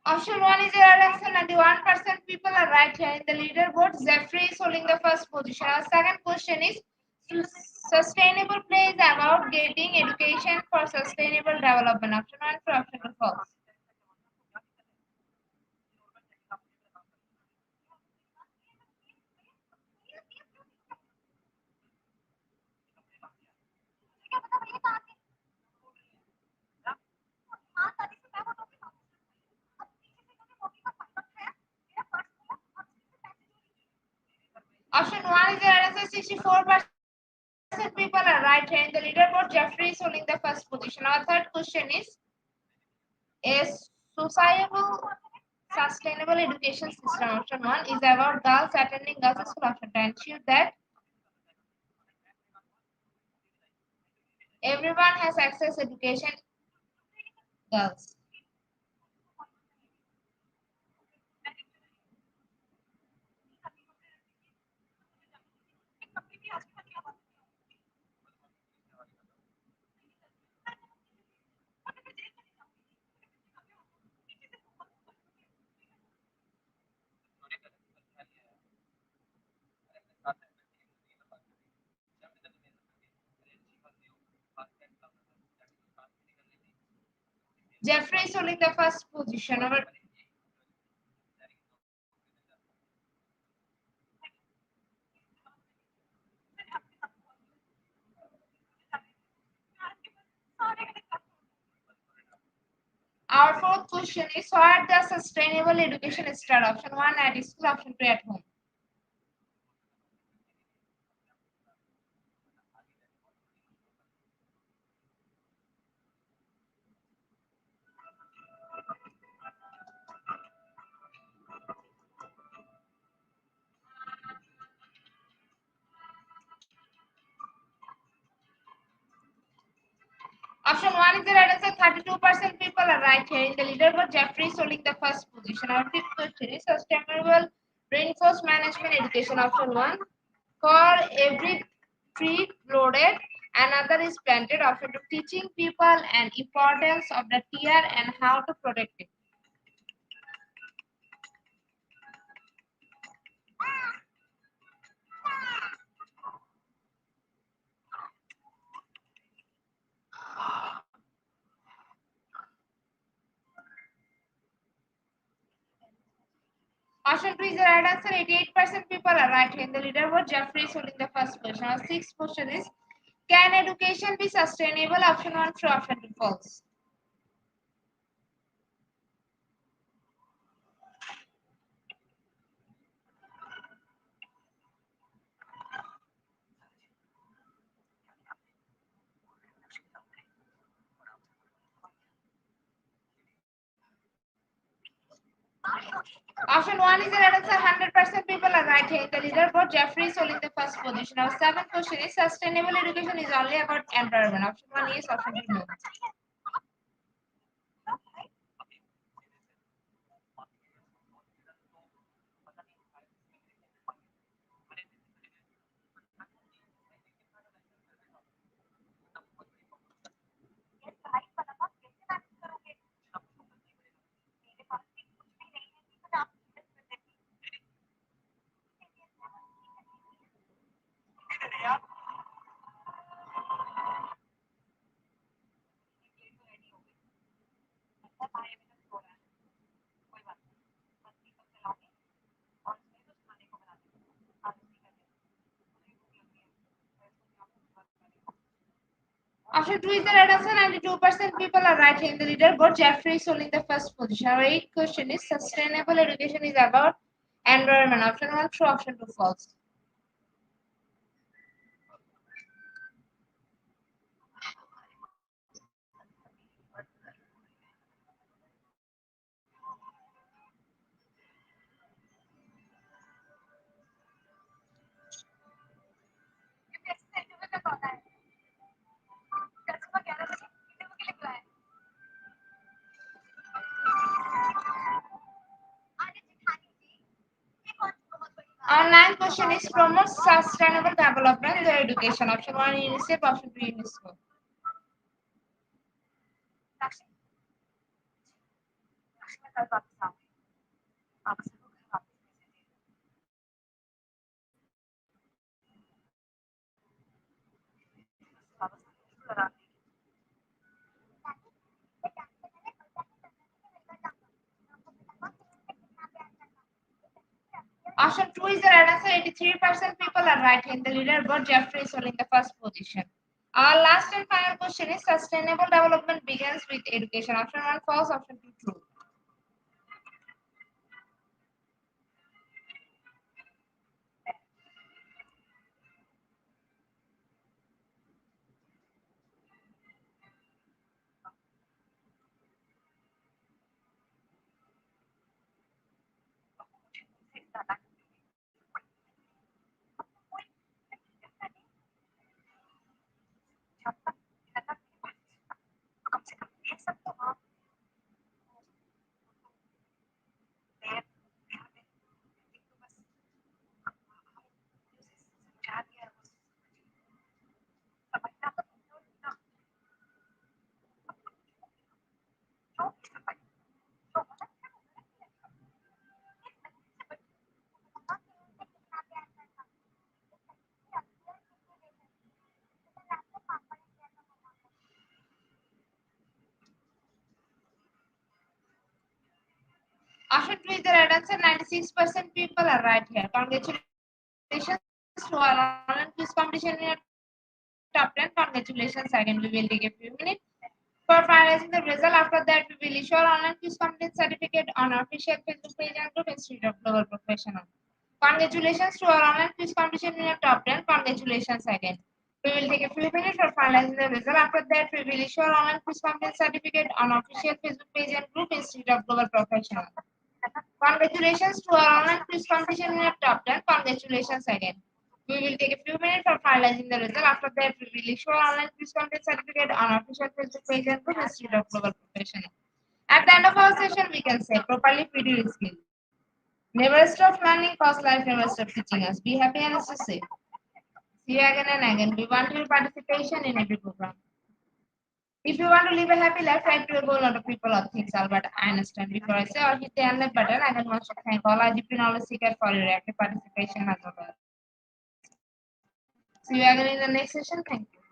Option 1 is your answer. 91% people are right here in the leaderboard. Jeffrey is holding the first position. Our second question is sustainable play is about getting education for sustainable development. Option 1 for option 2 false. Option 1 is your answer. 64% people are right here in the leaderboard. Jeffrey is holding the first position. Our third question is a sustainable education system. Option 1 is about girls attending girls school. Option 2 ensure that everyone has access to education. Girls. Jeffrey is holding the first position. Our fourth question is what does sustainable education start? Option 1 at school, option 2 at home. Option 1 is the right answer. 32% people are right here in the leaderboard. Jeffrey is holding the first position. Our fifth question is sustainable reinforced management education. Option 1 for every tree loaded Another is planted, option 2, teaching people and importance of the tear and how to protect it. Option 2 is the right answer. 88% people are right. In the leaderboard, Jeffrey is holding the first position. Our sixth question is, can education be sustainable? Option 1 true, option 2 false. Option 1 is the right answer. 100% people are right here. In the leaderboard, Jeffrey is holding the first position. Our seventh question is, sustainable education is only about environment. Option 1 yes, option 2 no. Option 2 is the right answer. 92% people are right here in the leaderboard. Jeffrey is holding the first position. Our eighth question is, sustainable education is about environment. Option 1 true, option 2 false. Our ninth question is, promote sustainable development in education. Option 1 UNICEF, option 2 UNESCO. Option 2 is the right answer. 83% people are right in the leaderboard. Jeffrey is holding the first position. Our last and final question is, sustainable development begins with education. Option 1 false, option 2 true. Option 2 is the right answer. 96% people are right here. Congratulations to our online quiz competition in your top 10. Congratulations again. We will take a few minutes for finalizing the result. After that, we will issue our online quiz competence certificate on our official Facebook page and group Institute of Global Professional. Congratulations to our online quiz competition in your top 10. Congratulations again. We will take a few minutes for finalizing the result. After that, we will issue our online quiz competence certificate on our official Facebook page and group Institute of Global Professional. Congratulations to our online quiz competition in your top 10. Congratulations again. We will take a few minutes for finalizing the result. After that, we will issue our online quiz content certificate on our official Facebook page and group Institute of Global Professional. At the end of our session, we can say, properly feed your skill. Never stop learning, cause life never stop teaching us. Be happy and stay safe. See you again and again. We want your participation in every program. If you want to live a happy life, write to a whole lot of people or things, Albert Einstein. Before I say or hit the unlike button, I can want to thank all IGP knowledge seekers for your active participation as well. See you again in the next session. Thank you.